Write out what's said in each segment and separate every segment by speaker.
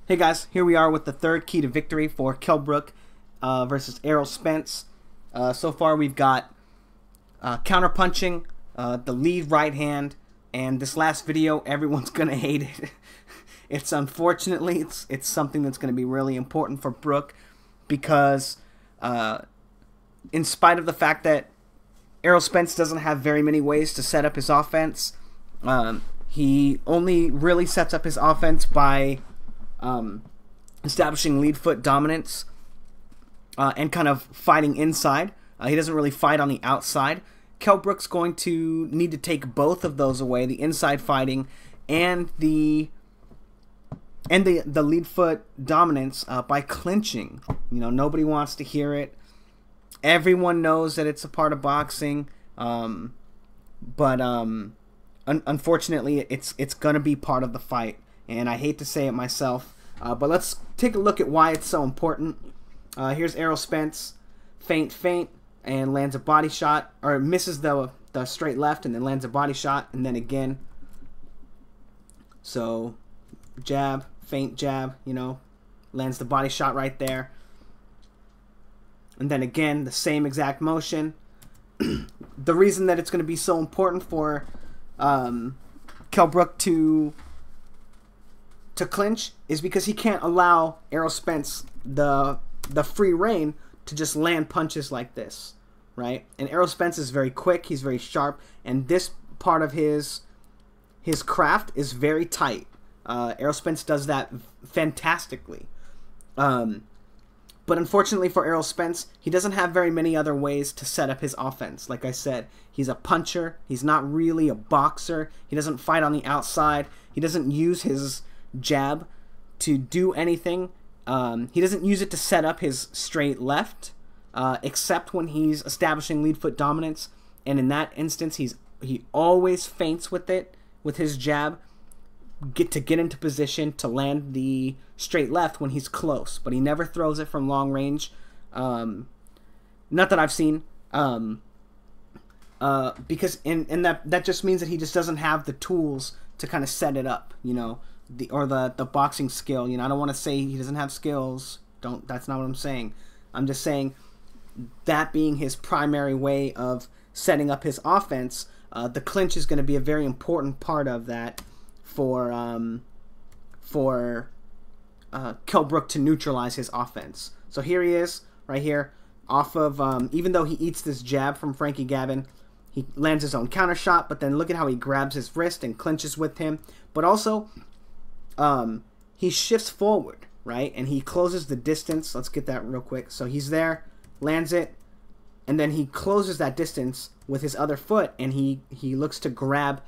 Speaker 1: Hey guys, here we are with the third key to victory for Kell Brook versus Errol Spence. So far we've got counterpunching, the lead right hand, and this last video everyone's gonna hate it. It's unfortunately it's something that's gonna be really important for Brook because in spite of the fact that Errol Spence doesn't have very many ways to set up his offense, he only really sets up his offense by establishing lead foot dominance and kind of fighting inside. He doesn't really fight on the outside. Kell Brook's going to need to take both of those away, the inside fighting and the lead foot dominance by clinching. You know, nobody wants to hear it. Everyone knows that it's a part of boxing, but unfortunately it's gonna be part of the fight, and I hate to say it myself. But let's take a look at why it's so important. Here's Errol Spence, feint, and lands a body shot, or misses the straight left and then lands a body shot, and then again. So jab, feint, jab, you know, lands the body shot right there. And then again, the same exact motion. The reason that it's going to be so important for Kell Brook to clinch is because he can't allow Errol Spence the free reign to just land punches like this, right? And Errol Spence is very quick, he's very sharp, and this part of his craft is very tight. Errol Spence does that fantastically. But unfortunately for Errol Spence, he doesn't have very many other ways to set up his offense. Like I said, he's a puncher, he's not really a boxer, he doesn't fight on the outside, he doesn't use his jab to do anything. He doesn't use it to set up his straight left, except when he's establishing lead foot dominance, and in that instance he always feints with it, with his jab, to get into position to land the straight left when he's close, but he never throws it from long range. Not that I've seen, because that just means that he just doesn't have the tools to kind of set it up, you know, the boxing skill. You know, I don't want to say he doesn't have skills. That's not what I'm saying. I'm just saying that being his primary way of setting up his offense, the clinch is going to be a very important part of that for Kell Brook to neutralize his offense. So here he is, right here, off of, even though he eats this jab from Frankie Gavin, he lands his own counter shot, but then look at how he grabs his wrist and clinches with him. But also, he shifts forward, right? And he closes the distance. Let's get that real quick. So he's there, lands it, and then he closes that distance with his other foot, and he looks to grab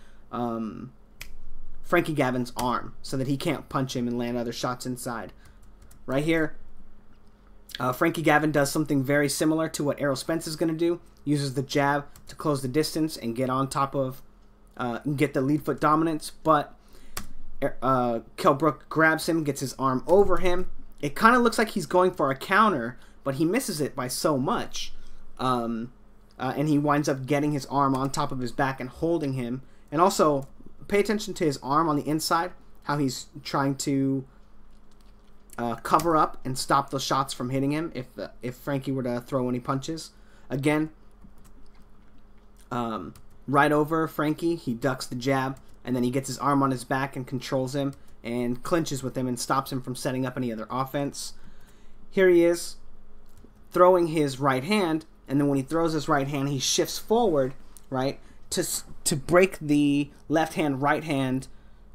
Speaker 1: Frankie Gavin's arm so that he can't punch him and land other shots inside. Right here, Frankie Gavin does something very similar to what Errol Spence is going to do. Uses the jab to close the distance and get on top of, get the lead foot dominance. But Kell Brook grabs him, gets his arm over him. It kind of looks like he's going for a counter, but he misses it by so much. And he winds up getting his arm on top of his back and holding him. And also, pay attention to his arm on the inside, how he's trying to cover up and stop those shots from hitting him if Frankie were to throw any punches. Again, right over Frankie, he ducks the jab, and then he gets his arm on his back and controls him and clinches with him and stops him from setting up any other offense. Here he is throwing his right hand, and then when he throws his right hand, he shifts forward, right, to break the left hand, right hand,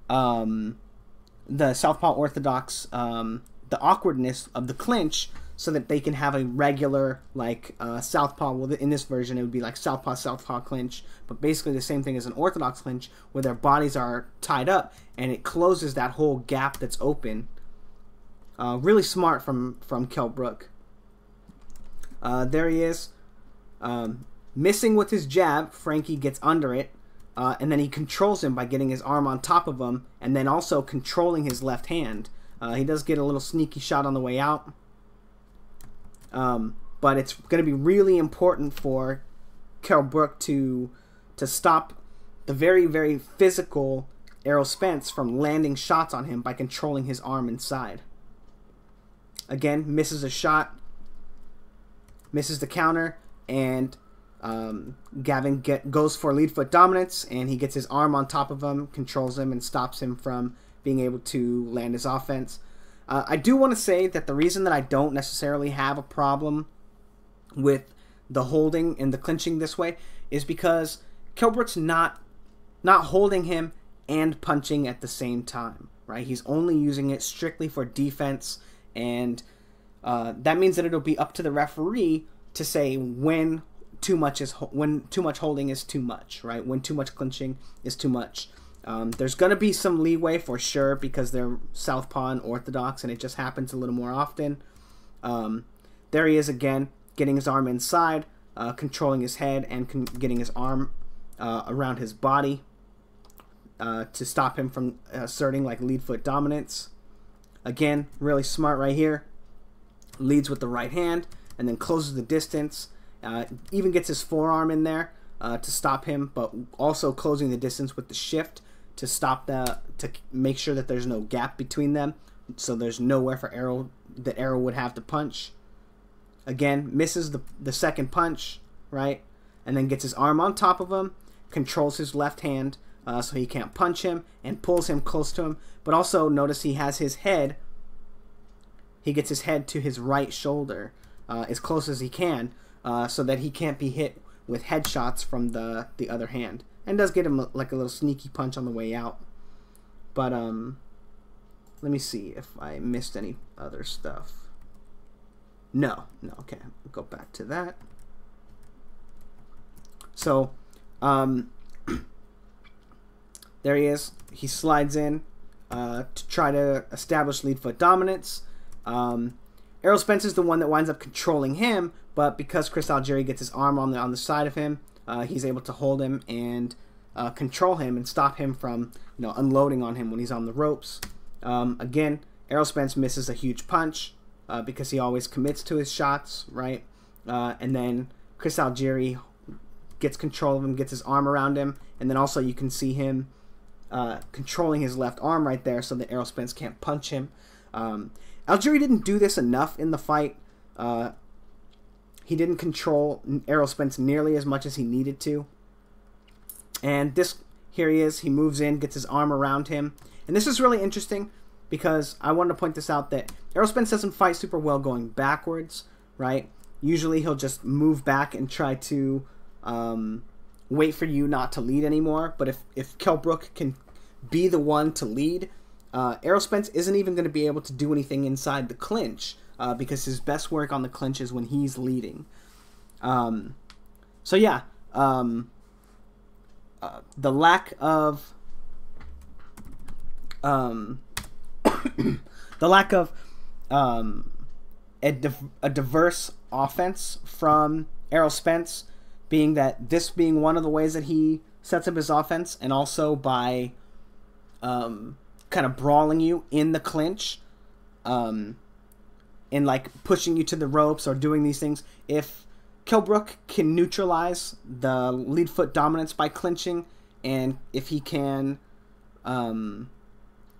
Speaker 1: the southpaw orthodox, the awkwardness of the clinch, so that they can have a regular, like, southpaw. Well, in this version it would be like southpaw clinch, but basically the same thing as an orthodox clinch, where their bodies are tied up and it closes that whole gap that's open. Really smart from Kell Brook. There he is, missing with his jab. Frankie gets under it, and then he controls him by getting his arm on top of him, and then also controlling his left hand. He does get a little sneaky shot on the way out, but it's going to be really important for Kell Brook to stop the very, very physical Errol Spence from landing shots on him by controlling his arm inside. again, misses a shot, misses the counter, and Gavin goes for lead foot dominance, and he gets his arm on top of him, controls him, and stops him from being able to land his offense. I do want to say that the reason that I don't necessarily have a problem with the holding and the clinching this way is because Kell Brook's not holding him and punching at the same time, right? He's only using it strictly for defense, and that means that it'll be up to the referee to say when too much holding is too much, right? When too much clinching is too much. There's going to be some leeway for sure because they're southpaw and orthodox, and it just happens a little more often. There he is again, getting his arm inside, controlling his head, and getting his arm around his body to stop him from asserting like lead foot dominance. Again, really smart right here. Leads with the right hand and then closes the distance. Even gets his forearm in there to stop him, but also closing the distance with the shift to stop to make sure that there's no gap between them, so there's nowhere for Errol would have to punch. Again, misses the second punch, right? And then gets his arm on top of him, controls his left hand so he can't punch him, and pulls him close to him. But also notice he has his head, he gets his head to his right shoulder as close as he can so that he can't be hit with headshots from the other hand. And does get him like a little sneaky punch on the way out. But let me see if I missed any other stuff. No, okay. I'll go back to that. So, there he is. He slides in to try to establish lead foot dominance. Errol Spence is the one that winds up controlling him, but because Chris Algieri gets his arm on the side of him, he's able to hold him and control him and stop him from unloading on him when he's on the ropes. Again, Errol Spence misses a huge punch because he always commits to his shots, right? And then Chris Algieri gets control of him, gets his arm around him, and then also you can see him controlling his left arm right there so that Errol Spence can't punch him. Algieri didn't do this enough in the fight. He didn't control Errol Spence nearly as much as he needed to. And here he is. He moves in, gets his arm around him. And this is really interesting because I wanted to point this out that Errol Spence doesn't fight super well going backwards, right? Usually he'll just move back and try to wait for you not to lead anymore. But if Kell Brook can be the one to lead, Errol Spence isn't even going to be able to do anything inside the clinch because his best work on the clinch is when he's leading. So yeah, the lack of a diverse offense from Errol Spence, being that this being one of the ways that he sets up his offense, and also by kind of brawling you in the clinch, and like pushing you to the ropes or doing these things. If Kell Brook can neutralize the lead foot dominance by clinching, and if he can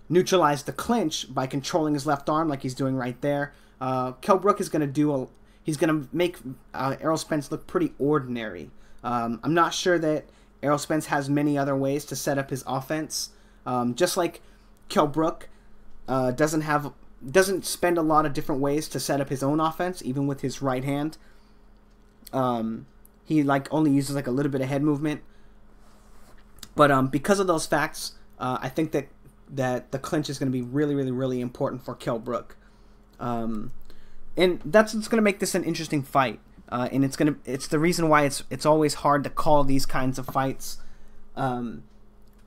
Speaker 1: neutralize the clinch by controlling his left arm like he's doing right there, Kell Brook is going to he's going to make Errol Spence look pretty ordinary. I'm not sure that Errol Spence has many other ways to set up his offense. Just like Kell Brook doesn't spend a lot of different ways to set up his own offense, even with his right hand. He only uses a little bit of head movement. But because of those facts, I think that the clinch is going to be really, really, really important for Kell Brook. And that's what's going to make this an interesting fight. And it's the reason why it's always hard to call these kinds of fights.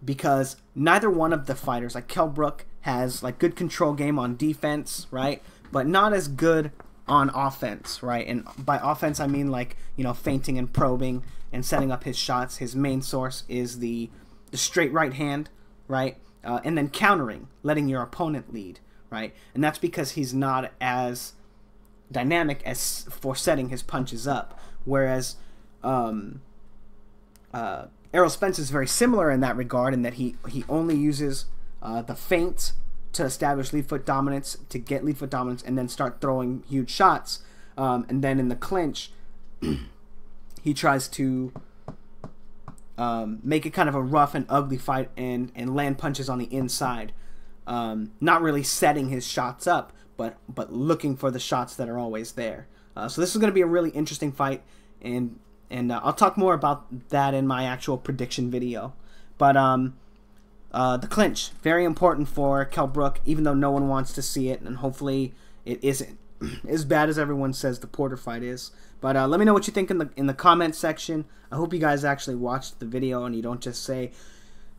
Speaker 1: Because neither one of the fighters, like Kell Brook, has good control game on defense, right? But not as good on offense, right? And by offense, I mean feinting and probing and setting up his shots. His main source is the straight right hand, right? And then countering, letting your opponent lead, right? And that's because he's not as dynamic as for setting his punches up. Whereas Errol Spence is very similar in that regard, in that he only uses the feint to establish lead foot dominance, to get lead foot dominance, and then start throwing huge shots. And then in the clinch, he tries to make it kind of a rough and ugly fight and land punches on the inside. Not really setting his shots up, but looking for the shots that are always there. So this is going to be a really interesting fight, and I'll talk more about that in my actual prediction video. But the clinch, very important for Kell Brook, even though no one wants to see it, and hopefully it isn't as bad as everyone says the Porter fight is. But let me know what you think in the comment section. I hope you guys actually watched the video and you don't just say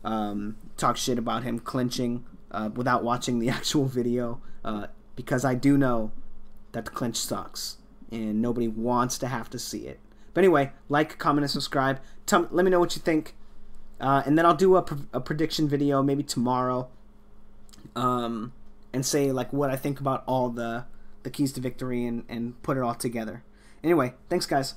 Speaker 1: talk shit about him clinching without watching the actual video, because I do know that the clinch sucks and nobody wants to have to see it. But anyway, like, comment, and subscribe. Let me know what you think, and then I'll do a prediction video maybe tomorrow, and say like what I think about all the keys to victory and put it all together. Anyway, thanks guys.